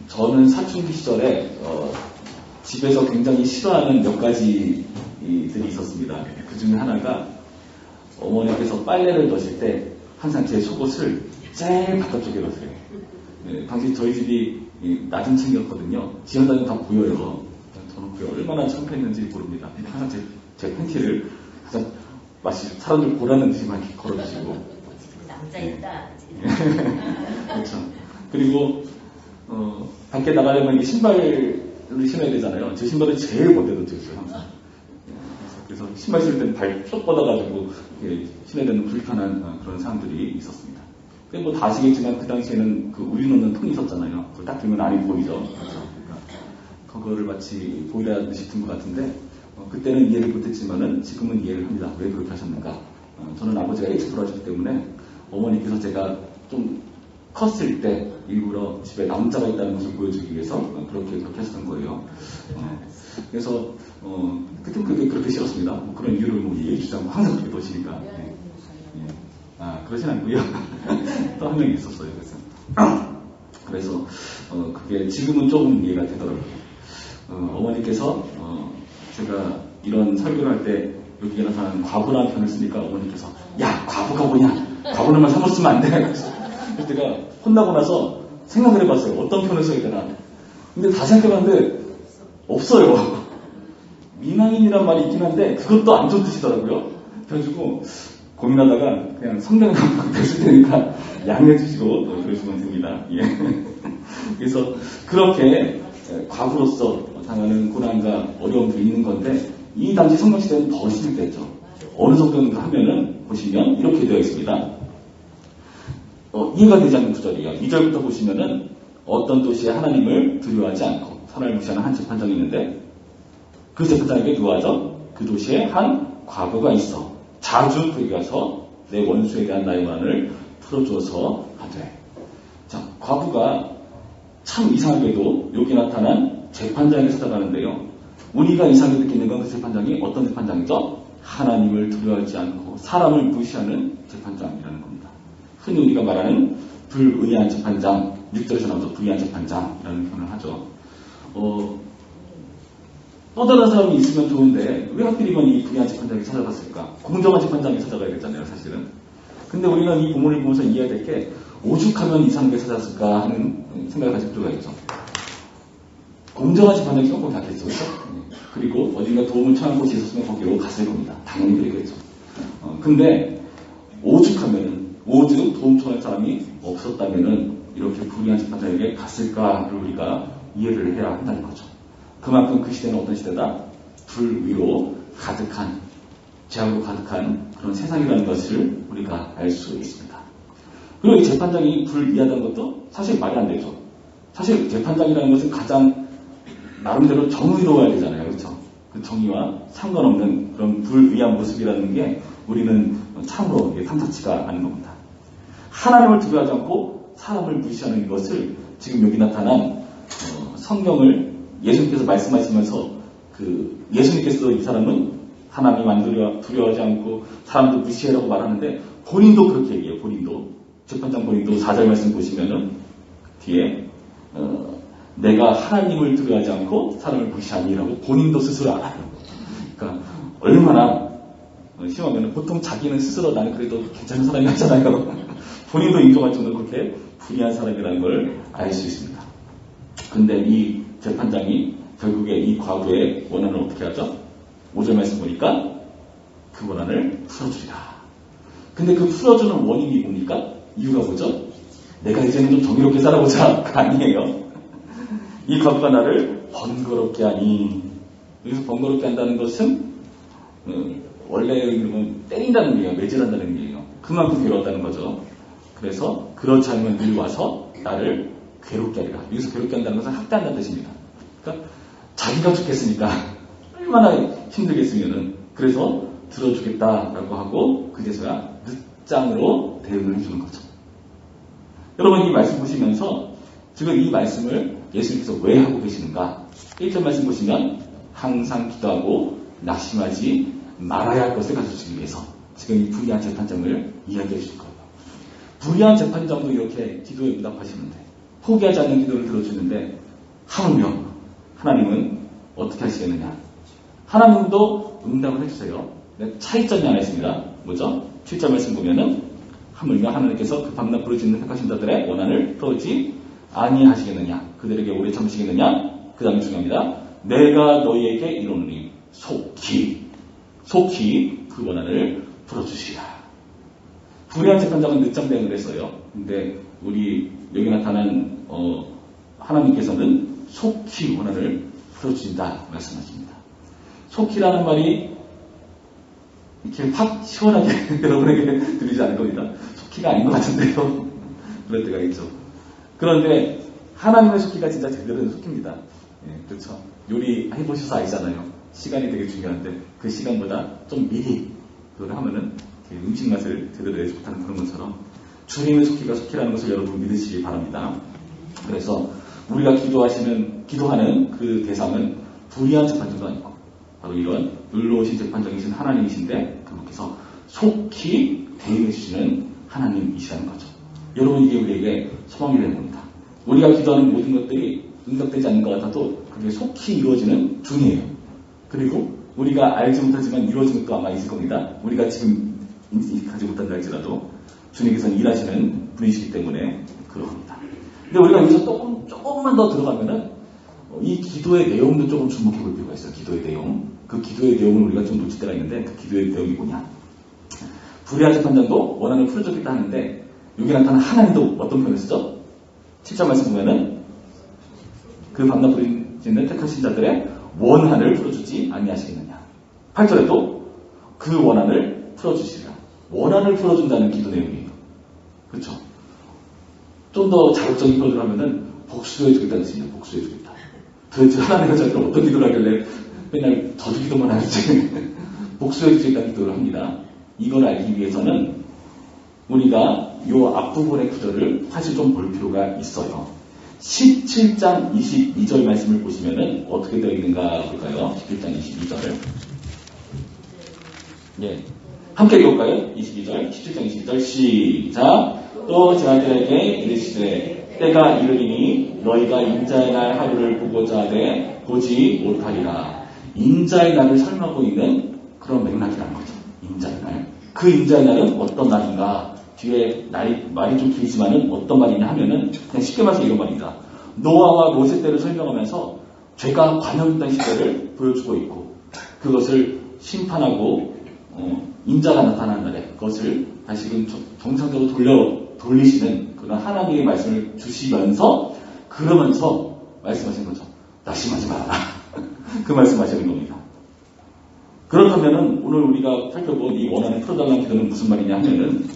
저는 사춘기 시절에 집에서 굉장히 싫어하는 몇 가지들이 있었습니다. 그 중에 하나가 어머니께서 빨래를 넣으실 때 항상 제 속옷을 제일 바깥쪽에 넣으세요. 네, 당시 저희 집이 낮은 층이었거든요. 지하단은 다 보여요. 저는 그게 얼마나 창피했는지 모릅니다. 근데 항상 제 팬티를 항상 마치 사람들 보라는 듯이 막 이렇게 걸어주시고. 남자있다. 그렇죠. 그리고 밖에 나가려면 신발을 신어야 되잖아요. 제 신발을 제일 먼저 넣어줬어요, 항상. 그래서 신발 신을 때는 발 쭉 뻗어가지고 신어야 되는 불편한 그런 상황들이 있었습니다. 뭐 다 아시겠지만 그 당시에는 그 우유 넣는 통이 있었잖아요. 그걸 딱 들면 안이 보이죠. 그러니까 그거를 마치 보이라듯이 든 것 같은데 그때는 이해를 못했지만은 지금은 이해를 합니다. 왜 그렇게 하셨는가? 저는 아버지가 엑스프로하셨기 때문에 어머니께서 제가 좀 컸을 때 일부러 집에 남자가 있다는 것을 보여주기 위해서 그렇게 하셨던 거예요. 그래서 그때 그렇게 싫었습니다. 뭐 그런 이유를 뭐 얘기해 주자고 항상 그렇게 보시니까. 그러진 않고요. 또 한 명이 있었어요. 그래서 그게 지금은 조금 이해가 되더라고요. 어머니께서 제가 이런 설교를 할 때 여기에 나타나는 과부라는 표현을 쓰니까 어머니께서 야 과부가 뭐냐? 과부는만 잘못 쓰면 안 돼. 그래서 제가 혼나고 나서 생각을 해봤어요. 어떤 표현을 써야 되나. 근데 다시 생각해봤는데 없어요. 미망인이란 말이 있긴 한데 그것도 안 좋으시더라고요. 그래가지고 고민하다가 그냥 성경을 됐을 테니까 양해해 주시고 그러시면 됩니다. 예. 그래서 그렇게 과부로서 당하는 고난과 어려움도 있는 건데 이 당시 성경시대는 더 심했겠죠. 어느 정도인가 하면은 보시면 이렇게 되어 있습니다. 이해가 되지 않는 구절이에요. 2절부터 보시면은 어떤 도시에 하나님을 두려워하지 않고 선을 무시하는 한 재판장이 있는데 그 재판장에게 누가 하죠? 그 도시에 한 과부가 있어. 자주 그에게 가서 내 원수에 대한 나의 원한을 풀어주어서 하되. 자, 과부가 참 이상하게도 여기 나타난 재판장에게 찾아가는데요. 우리가 이상하게 느끼는 건 그 재판장이 어떤 재판장이죠? 하나님을 두려워하지 않고 사람을 무시하는 재판장이라는 겁니다. 흔히 우리가 말하는 불의한 재판장, 6절에서 나오죠. 불의한 재판장이라는 표현을 하죠. 또 다른 사람이 있으면 좋은데 왜 하필이면 이 불의한 재판장이 찾아갔을까? 공정한 재판장이 찾아가야 되잖아요, 사실은. 근데 우리는 이 본문을 보면서 이해해야 될 게 오죽하면 이상하게 찾아갔을까 하는 생각을 가질 필요가 있죠. 공정한 재판장이면 거기 갔겠죠, 그렇죠? 그리고 어딘가 도움을 청한 곳이 있었으면 거기로 갔을 겁니다. 당연히 그러겠죠. 근데 오죽 도움 청할 사람이 없었다면은 이렇게 불의한 재판장에게 갔을까를 우리가 이해를 해야 한다는 거죠. 그만큼 그 시대는 어떤 시대다? 불의로 가득한, 죄악으로 가득한 그런 세상이라는 것을 우리가 알 수 있습니다. 그리고 이 재판장이 불의하다는 것도 사실 말이 안 되죠. 사실 재판장이라는 것은 가장 나름대로 정의로워야 되잖아요. 그렇죠? 그 정의와 상관없는 그런 불의한 모습이라는 게 우리는 참으로 탐탁치가 않은 겁니다. 하나님을 두려워하지 않고 사람을 무시하는 것을 지금 여기 나타난 성경을 예수님께서 말씀하시면서 예수님께서도 이 사람은 하나님만 두려워하지 않고 사람도 무시하라고 말하는데 본인도 그렇게 얘기해요. 재판장 본인도 4절 말씀 보시면은 뒤에 내가 하나님을 두려워하지 않고 사람을 무시하니라고 본인도 스스로 알아요. 그러니까 얼마나 심하면 보통 자기는 스스로 나는 그래도 괜찮은 사람이 하잖아요. 본인도 인정할 정도로 그렇게 불의한 사람이라는 걸 알 수 있습니다. 근데 이 재판장이 결국에 이 과부의 원한을 어떻게 하죠? 5절 말씀 보니까 그 원한을 풀어주리라. 근데 그 풀어주는 원인이 뭡니까? 이유가 뭐죠? 내가 이제는 좀 정의롭게 살아보자가 아니에요. 이 과부가 나를 번거롭게 하니. 여기서 번거롭게 한다는 것은 원래 때린다는 얘기예요. 매질한다는 얘기예요. 그만큼 괴로웠다는 거죠. 그래서 그렇지 않으면 늘 와서 나를 괴롭게 하리라. 여기서 괴롭게 한다는 것은 학대한다는 뜻입니다. 그러니까 자기가 죽겠으니까 얼마나 힘들겠으면은 그래서 들어주겠다라고 하고 그제서야 늦장으로 대응을 해주는 거죠. 여러분 이 말씀 보시면서 지금 이 말씀을 예수님께서 왜 하고 계시는가? 1절 말씀 보시면 항상 기도하고 낙심하지 말아야 할 것을 가져주기 위해서 지금 이 불의한 재판장을 이야기해 주실 거예요. 불의한 재판장도 이렇게 기도에 응답하시는데 포기하지 않는 기도를 들어주는데 하물며 하나님은 어떻게 하시겠느냐? 하나님도 응답을 해주세요. 차이점이 하나 있습니다. 뭐죠? 7절 말씀 보면은 하물며 하나님께서 그 밤낮 부르짖는 택하신 자들의 원한을 풀어주지 아니하시겠느냐? 그들에게 오래 참으시겠느냐? 그 다음에 중요합니다. 내가 너희에게 이르노니 속히 그 원한을 풀어주시라. 불의한 재판장은 늦장 대응을 했어요. 근데 우리 여기 나타난 하나님께서는 속히 원한을 풀어주신다 말씀하십니다. 속히라는 말이 이렇게 확 시원하게 여러분에게 들리지 않을 겁니다. 속히가 아닌 것 같은데요. 그럴 때가 있죠. 그런데 하나님의 속히가 진짜 제대로 된 속히입니다. 예, 그렇죠. 요리 해보셔서 아시잖아요. 시간이 되게 중요한데 그 시간보다 좀 미리 그걸 하면은 음식 맛을 제대로 내지 못하는 그런 것처럼 주님의 속히가 속히라는 것을 여러분 믿으시기 바랍니다. 그래서 우리가 기도하는 그 대상은 불의한 재판장도 아니고 바로 이런 의로우신 재판장이신 하나님이신데 그분께서 속히 대응해 주시는 하나님이시라는 거죠. 여러분 이게 우리에게 소망이 되는 겁니다. 우리가 기도하는 모든 것들이 응답되지 않는 것 같아도 그게 속히 이루어지는 중이에요. 그리고 우리가 알지 못하지만 이루어진 것도 아마 있을 겁니다. 우리가 지금 가지 못한다 할지라도 주님께서는 일하시는 분이시기 때문에 그러합니다. 근데 우리가 여기서 조금만 더 들어가면은 이 기도의 내용도 조금 주목해 볼 필요가 있어요. 기도의 내용. 그 기도의 내용을 우리가 좀 놓칠 때가 있는데 그 기도의 내용이 뭐냐. 불의한 재판장도 원한을 풀어줬겠다 하는데 여기 나타난 하나님도 어떤 표현을 쓰죠? 7절 말씀 보면은 그 밤낮 부르짖는 택하신 자들의 원한을 풀어주지 아니하시겠느냐. 8절에도 그 원한을 풀어주시리라. 원한을 풀어준다는 기도 내용이에요. 그렇죠? 좀 더 자극적인 표현을 하면은 복수해주겠다는 뜻입니다. 복수해주겠다. 도대체 하나님과 저희가 어떤 기도를 하길래 맨날 저주 기도만 할지 복수해주겠다는 기도를 합니다. 이걸 알기 위해서는 우리가 이 앞부분의 구절을 사실 좀 볼 필요가 있어요. 17장 22절 말씀을 보시면은 어떻게 되어 있는가 볼까요? 17장 22절. 예. 함께 읽어볼까요? 22절, 17장 22절, 시작. 또 제자들에게 이르시되 때가 이르리니 너희가 인자의 날 하루를 보고자 하되 보지 못하리라. 인자의 날을 설명하고 있는 그런 맥락이라는 거죠. 인자의 날. 그 인자의 날은 어떤 날인가? 뒤에 말이 좀 길지만은 어떤 말이냐 하면은 그냥 쉽게 말해서 이런 말입니다. 노아와 모세 때를 설명하면서 죄가 관영했던 시대를 보여주고 있고 그것을 심판하고 인자가 나타난 날에 그것을 다시금 정상적으로 돌리시는 그런 하나님의 말씀을 주시면서 그러면서 말씀하신 거죠. 낙심하지 말아라. 그 말씀하시는 겁니다. 그렇다면은 오늘 우리가 살펴본 이 원한을 풀어달라는 기도는 무슨 말이냐 하면은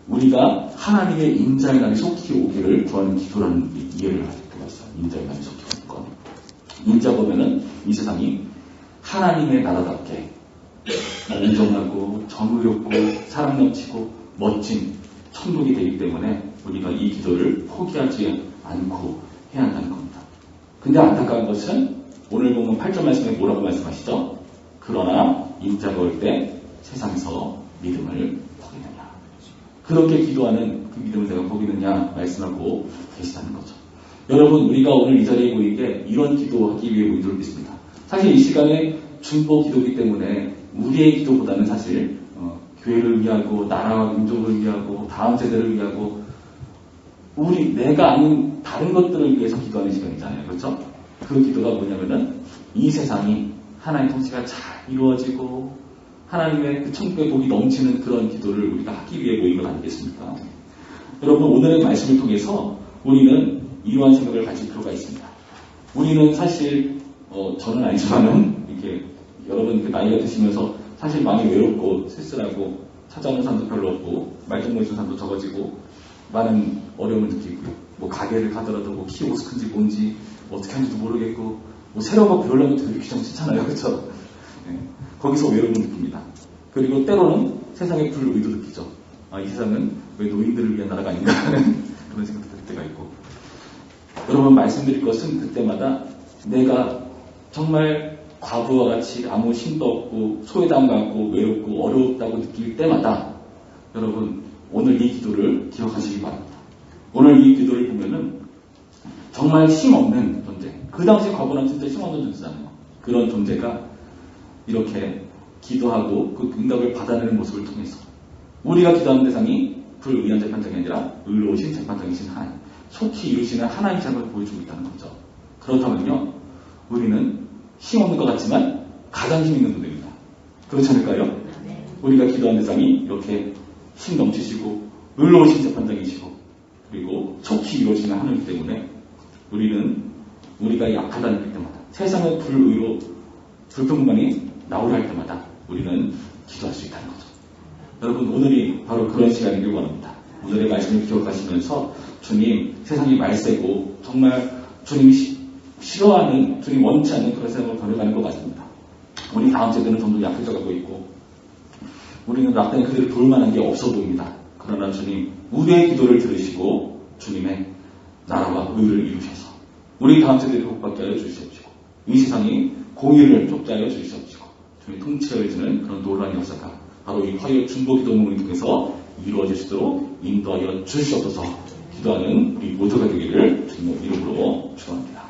우리가 하나님의 인자의 날이 속히 오기를 구하는 기도라는 이해를 할 필요가 있어요. 인자의 날이 속히 오는 것. 인자 보면은 이 세상이 하나님의 나라답게 온전하고 정의롭고 사랑 넘치고 멋진 천국이 되기 때문에 우리가 이 기도를 포기하지 않고 해야 한다는 겁니다. 근데 안타까운 것은 오늘 보면 8절 말씀에 뭐라고 말씀하시죠? 그러나 인자가 올 때 세상에서 믿음을 포기하느냐. 그렇게 기도하는 그 믿음을 내가 포기하느냐 말씀하고 계시다는 거죠. 여러분 우리가 오늘 이 자리에 모이게 이런 기도하기 위해 모인 줄 믿습니다. 사실 이 시간에 중보 기도이기 때문에 우리의 기도보다는 사실 교회를 위하고 나라와 민족을 위하고 다음 세대를 위하고 내가 아닌 다른 것들을 위해서 기도하는 시간이잖아요. 그렇죠? 그 기도가 뭐냐면은 이 세상이 하나님의 통치가 잘 이루어지고 하나님의 그 천국의 복이 넘치는 그런 기도를 우리가 하기 위해 모인 것 아니겠습니까? 여러분 오늘의 말씀을 통해서 우리는 이러한 생각을 가질 필요가 있습니다. 우리는 사실 저는 아니지만은 이렇게 여러분 이렇게 나이가 드시면서 사실 많이 외롭고 쓸쓸하고 찾아오는 사람도 별로 없고 말좀 못해주는 사람도 적어지고 많은 어려움을 느끼고 뭐 가게를 가더라도 뭐 키오스크인지 뭔지 어떻게 하는지도 모르겠고 뭐 새로운 거 배우려면 되게 귀찮잖아요. 그렇죠? 네. 거기서 외로움을 느낍니다. 그리고 때로는 세상의 불의도 느끼죠. 이 세상은 왜 노인들을 위한 나라가 아닌가 하는 그런 생각도 들 때가 있고 여러분 말씀드릴 것은 그때마다 내가 정말 과부와 같이 아무 힘도 없고 소외감 갖고 외롭고 어렵다고 느낄 때마다 여러분 오늘 이 기도를 기억하시기 바랍니다. 오늘 이 기도를 보면은 정말 힘없는 존재. 그 당시 거부는 진짜 힘없는 존재잖아요. 그런 존재가 이렇게 기도하고 그 응답을 받아내는 모습을 통해서 우리가 기도하는 대상이 불의한 재판장이 아니라 의로우신 재판장이신 하나님, 속히 이루시는 하나님의 삶을 보여주고 있다는 거죠. 그렇다면요, 우리는 힘없는 것 같지만 가장 힘 있는 분들입니다. 그렇지 않을까요? 네. 우리가 기도하는 대상이 이렇게 힘 넘치시고 의로우신 재판장이시고 그리고 속히 이루어지는 하나님 때문에 우리는 우리가 약하다는 때마다 세상의 불의로 불평만이 나오려 할 때마다 우리는 기도할 수 있다는 거죠. 여러분, 오늘이 바로 그런 시간이길 원합니다. 오늘의 말씀을 기억하시면서 주님, 세상이 말세고 정말 주님이 싫어하는, 주님 원치 않는 그런 세상을 걸어가는 것 같습니다. 우리 다음 세대는 점점 약해져 가고 있고 우리는 낙단에 그대로 도울 만한 게 없어 보입니다. 그러나 주님, 우리의 기도를 들으시고 주님의 나라와 의를 이루셔서 우리 다음 세대를 복받게 하여 주시옵시고 이 세상이 공의를 쫓게 하여 주시옵시고 주님 통치를 주는 그런 놀라운 역사가 바로 이 화요 중보 기도문을 통해서 이루어지도록 인도하여 주시옵소서. 기도하는 우리 모두가 되기를 주님의 이름으로 축원합니다.